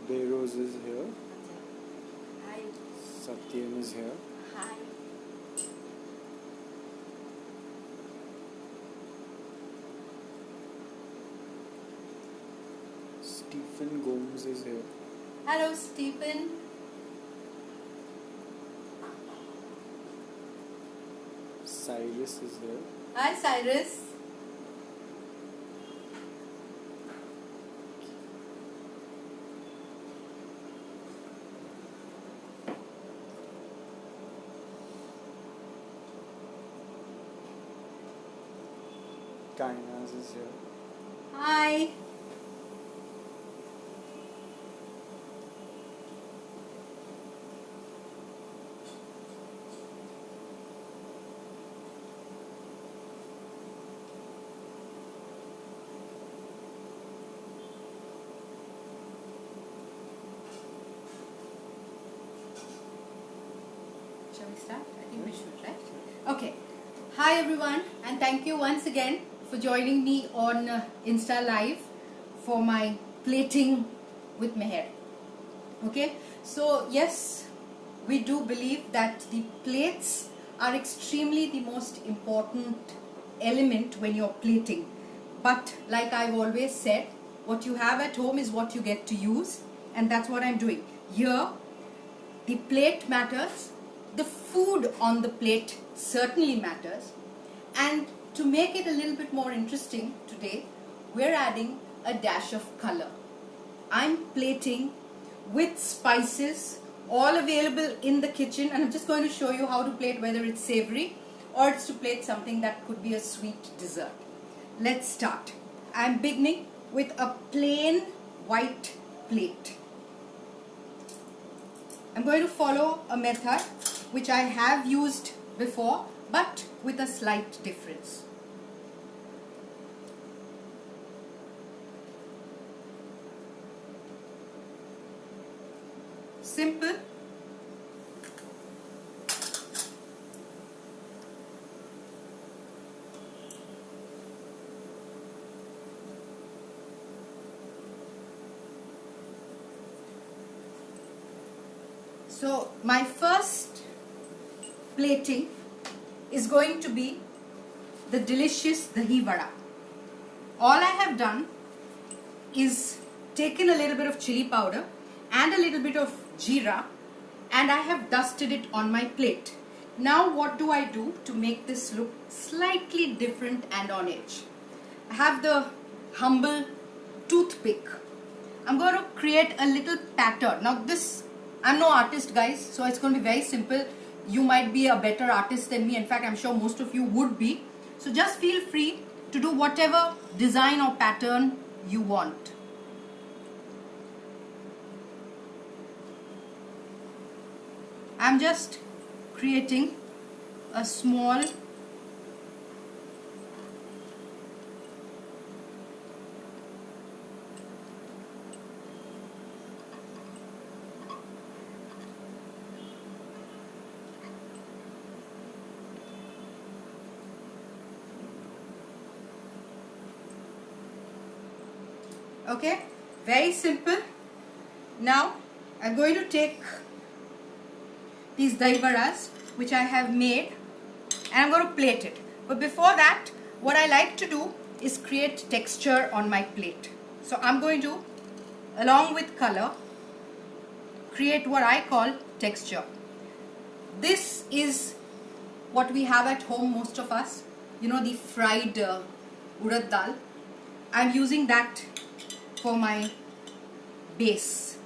Beros is here. Hi. Satyam is here. Hi. Stephen Gomes is here. Hello, Stephen. Cyrus is here. Hi, Cyrus. Kainas is here. Hi. Shall we start? I think we should, right? Okay. Hi everyone, and thank you once again for joining me on Insta Live for my plating with Meher. Okay, so yes, we do believe that the plates are extremely the most important element when you're plating. But like I've always said, what you have at home is what you get to use, and that's what I'm doing. Here, the plate matters, the food on the plate certainly matters, and to make it a little bit more interesting today, we're adding a dash of color. I'm plating with spices, all available in the kitchen, and I'm just going to show you how to plate, whether it's savory or it's to plate something that could be a sweet dessert. Let's start. I'm beginning with a plain white plate. I'm going to follow a method which I have used before, but with a slight difference. Simple. So my first plating is going to be the delicious dahi vada. All I have done is taken a little bit of chili powder and a little bit of jeera, and I have dusted it on my plate. Now what do I do to make this look slightly different and on edge? I have the humble toothpick. I'm going to create a little pattern. Now this, I'm no artist guys, so it's going to be very simple. You might be a better artist than me. In fact, I'm sure most of you would be. So just feel free to do whatever design or pattern you want. I'm just creating a small okay, very simple. Now I'm going to take these dahi vadas which I have made, and I'm going to plate it. But before that, what I like to do is create texture on my plate. So I'm going to, along with color, create what I call texture. This is what we have at home, most of us. You know, the fried urad dal. I'm using that for my base.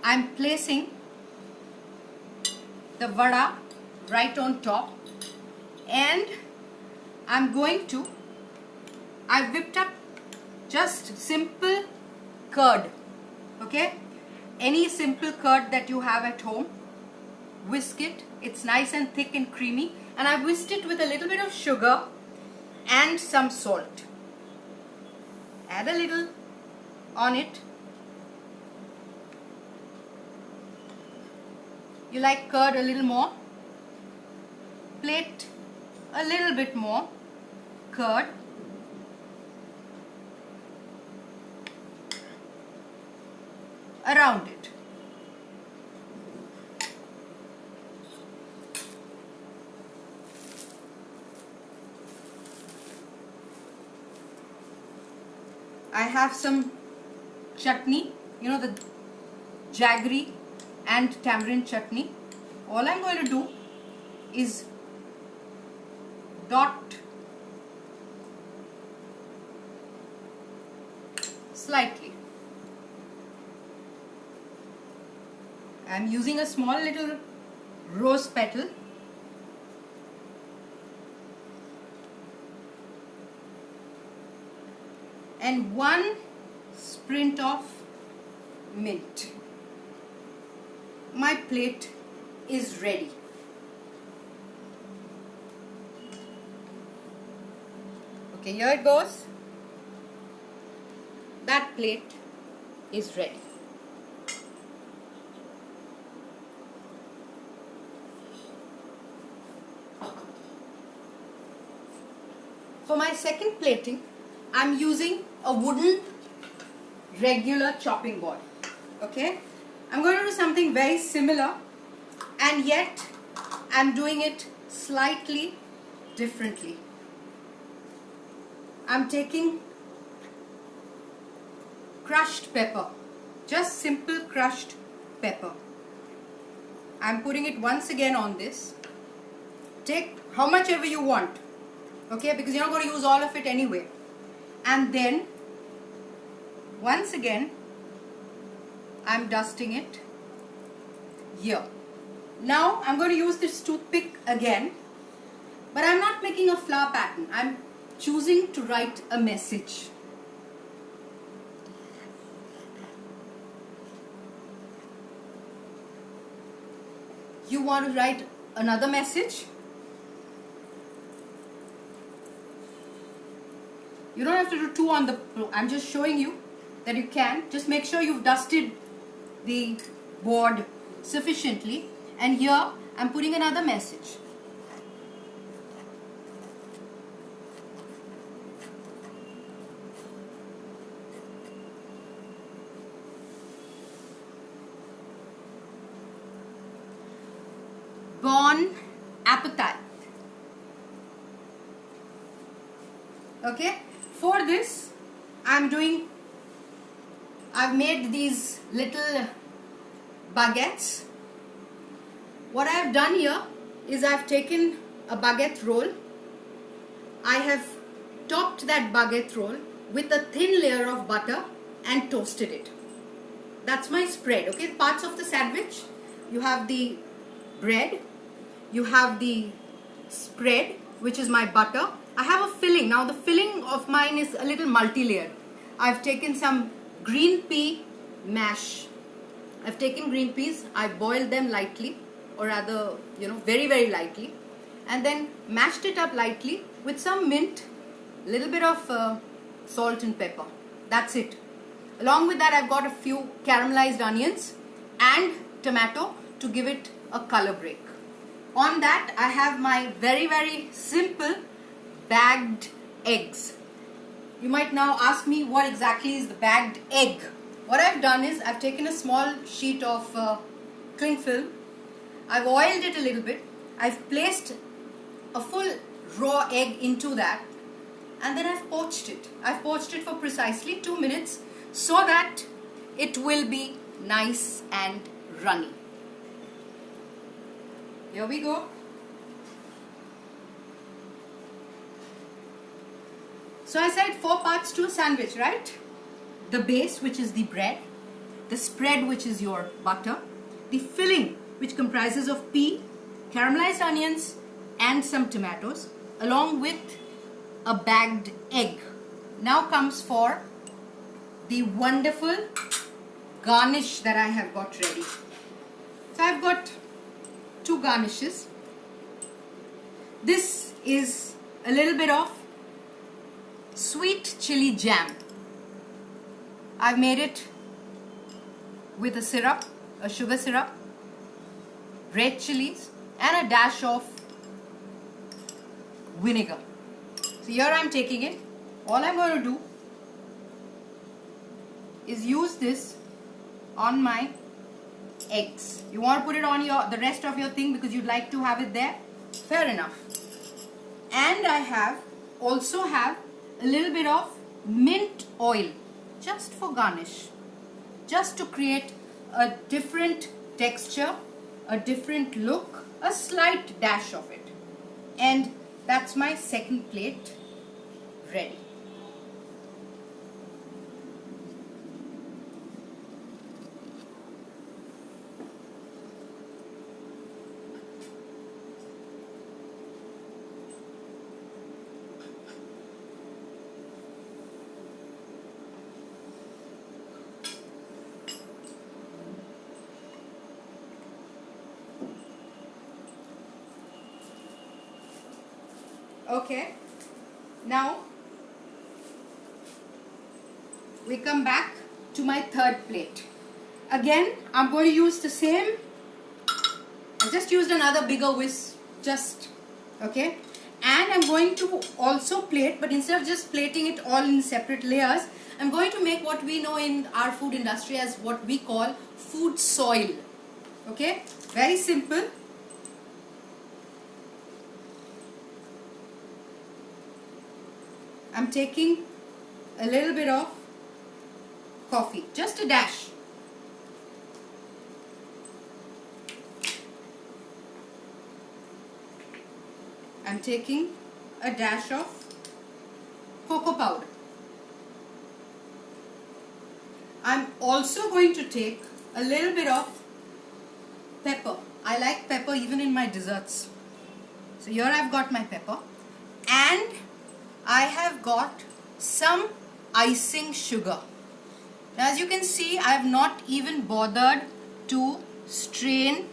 I'm placing the vada right on top, and I'm going to, I've whipped up just simple curd, okay, any simple curd that you have at home. Whisk it, it's nice and thick and creamy, and I've whisked it with a little bit of sugar and some salt. Add a little on it. You like curd a little more, plate a little bit more curd. around it. I have some chutney, you know, the jaggery and tamarind chutney. All I'm going to do is dot slightly. I'm using a small little rose petal. And one sprint of mint. My plate is ready. Okay, here it goes. That plate is ready. For my second plating, I'm using a wooden regular chopping board. Okay, I'm going to do something very similar, and yet I'm doing it slightly differently. I'm taking crushed pepper, just simple crushed pepper. I'm putting it once again on this. Take how much ever you want, okay, because you're not going to use all of it anyway. And then once again I'm dusting it here. Now I'm going to use this toothpick again, but I'm not making a flower pattern. I'm choosing to write a message. You want to write another message? You don't have to do two on the, I'm just showing you that you can. Just make sure you've dusted the board sufficiently. And here I'm putting another message. Bon appetit. Okay, for this I've made these little baguettes. What I've done here is I've taken a baguette roll. I have topped that baguette roll with a thin layer of butter and toasted it. That's my spread. Okay, parts of the sandwich. You have the bread, you have the spread, which is my butter. I have a filling. Now the filling of mine is a little multi-layered. I've taken some green pea mash. I've taken green peas, I've boiled them lightly, or rather, very, very lightly, and then mashed it up lightly with some mint, a little bit of salt and pepper. That's it. Along with that, I've got a few caramelized onions and tomato to give it a color break. On that, I have my very, very simple bagged eggs. You might now ask me what exactly is the bagged egg. What I've done is I've taken a small sheet of cling film. I've oiled it a little bit. I've placed a full raw egg into that, and then I've poached it. I've poached it for precisely 2 minutes so that it will be nice and runny. Here we go. So I said 4 parts to a sandwich, right? The base, which is the bread, the spread, which is your butter, the filling, which comprises of pea, caramelized onions and some tomatoes, along with a bagged egg. Now comes for the wonderful garnish that I have got ready. So I've got 2 garnishes. This is a little bit of sweet chili jam. I've made it with a syrup, a sugar syrup, red chilies and a dash of vinegar. So here I'm taking it. All I'm going to do is use this on my eggs. You want to put it on the rest of your thing because you'd like to have it there. Fair enough. And I also have a little bit of mint oil just for garnish, just to create a different texture, a different look, a slight dash of it. And that's my second plate ready. Okay, now we come back to my third plate. Again, I'm going to use the same. I just used another bigger whisk, okay. And I'm going to also plate, but instead of just plating it all in separate layers, I'm going to make what we know in our food industry as what we call food soil. Okay, very simple. I'm taking a little bit of coffee, just a dash. I'm taking a dash of cocoa powder. I'm also going to take a little bit of pepper. I like pepper even in my desserts. So here I've got my pepper, and I have got some icing sugar. Now as you can see, I have not even bothered to strain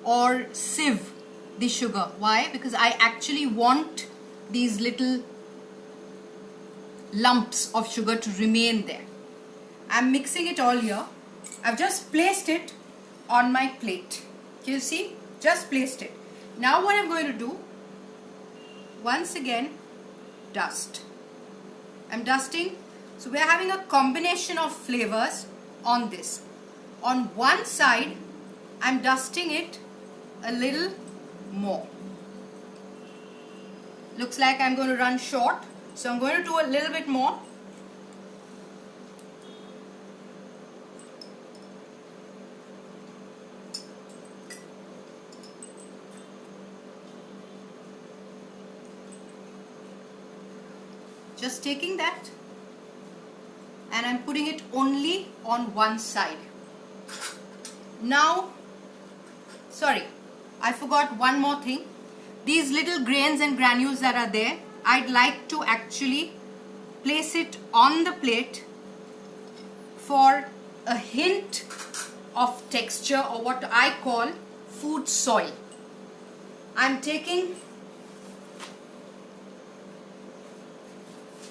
or sieve the sugar. Why? Because I actually want these little lumps of sugar to remain there. I'm mixing it all here. I've just placed it on my plate. Can you see? Just placed it. Now what I'm going to do, once again, dust. I'm dusting. So we're having a combination of flavors on this. On one side, I'm dusting it a little more. Looks like I'm going to run short, so I'm going to do a little bit more. Just taking that and I'm putting it only on one side. Now, sorry, I forgot one more thing. These little grains and granules that are there, I'd like to actually place it on the plate for a hint of texture, or what I call food soil. I'm taking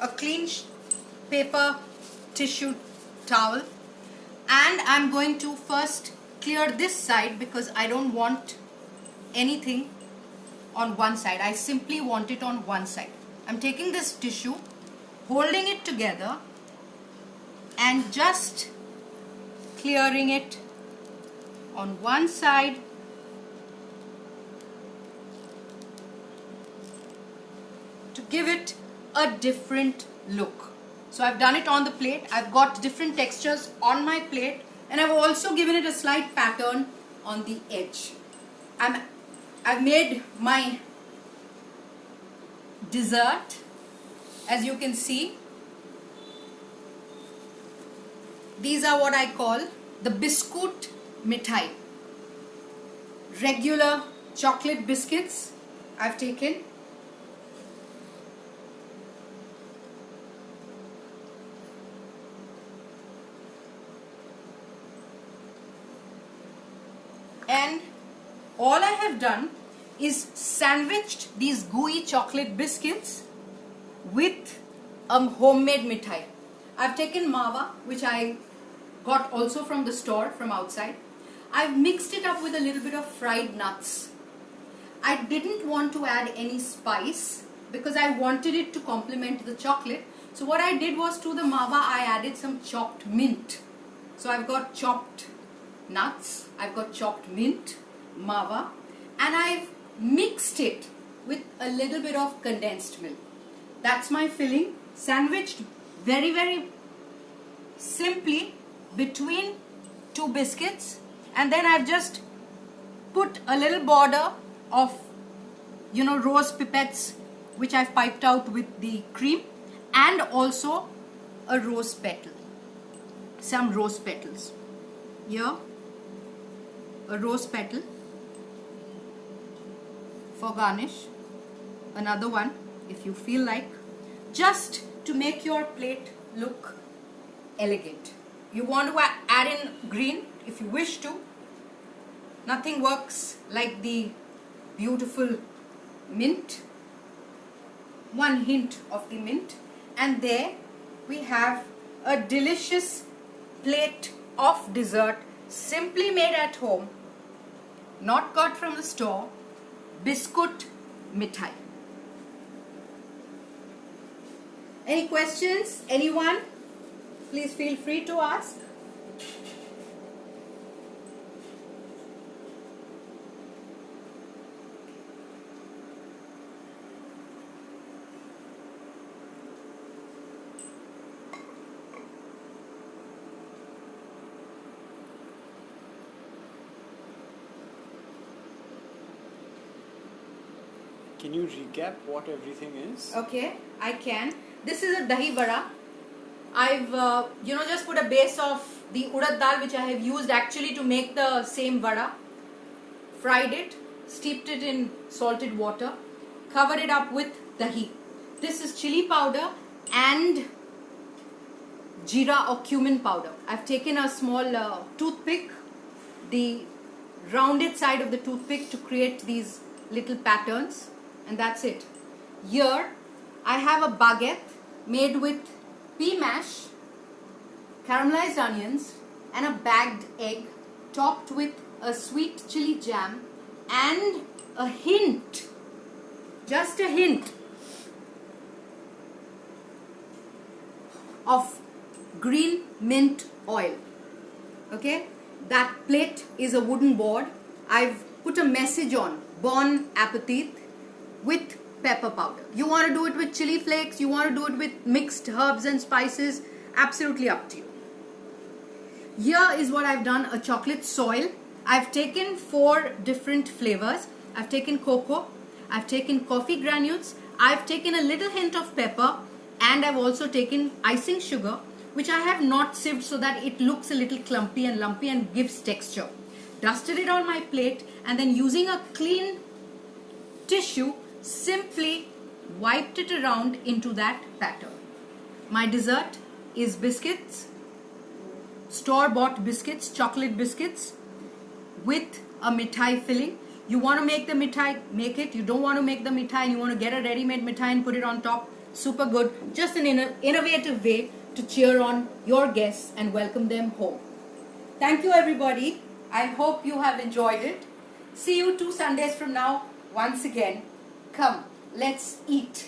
a clean paper tissue towel, and I'm going to first clear this side because I don't want anything on one side. I simply want it on one side. I'm taking this tissue, holding it together and just clearing it on one side to give it a different look. So I've done it on the plate. I've got different textures on my plate, and I've also given it a slight pattern on the edge. I've made my dessert, as you can see. These are what I call the Biscoot Mithai. Regular chocolate biscuits I've taken. And all I have done is sandwiched these gooey chocolate biscuits with a homemade mithai. I've taken mava, which I got also from the store, from outside. I've mixed it up with a little bit of fried nuts. I didn't want to add any spice because I wanted it to complement the chocolate. So what I did was, to the mava I added some chopped mint. So I've got chopped nuts, I've got chopped mint, mava, and I've mixed it with a little bit of condensed milk. That's my filling, sandwiched very, very simply between two biscuits, and then I've just put a little border of rose pipettes which I've piped out with the cream, and also a rose petal, some rose petals. Here a rose petal for garnish, another one if you feel like, just to make your plate look elegant. You want to add in green if you wish to. Nothing works like the beautiful mint. One hint of the mint, and there we have a delicious plate of dessert, simply made at home, not got from the store. Biscoot Mithai. Any questions? Anyone? Please feel free to ask. Can you recap what everything is? Okay, I can. This is a dahi vada. I've just put a base of the urad dal which I have used actually to make the same vada. Fried it, steeped it in salted water, covered it up with dahi. This is chili powder and jeera or cumin powder. I've taken a small toothpick, the rounded side of the toothpick, to create these little patterns, and that's it. Here I have a baguette made with pea mash, caramelized onions, and a bagged egg topped with a sweet chili jam and a hint, just a hint of green mint oil. Okay, that plate is a wooden board. I've put a message on, Bon Apetit, with pepper powder. You want to do it with chili flakes, you want to do it with mixed herbs and spices, absolutely up to you. Here is what I've done, a chocolate soil. I've taken 4 different flavors. I've taken cocoa, I've taken coffee granules, I've taken a little hint of pepper, and I've also taken icing sugar, which I have not sieved so that it looks a little clumpy and lumpy and gives texture. Dusted it on my plate, and then using a clean tissue, simply wiped it around into that pattern. My dessert is biscuits, store-bought biscuits, chocolate biscuits with a mithai filling. You want to make the mithai, make it. You don't want to make the mithai and you want to get a ready-made mithai and put it on top. Super good. Just an innovative way to cheer on your guests and welcome them home. Thank you, everybody. I hope you have enjoyed it. See you 2 Sundays from now once again. Come, let's eat.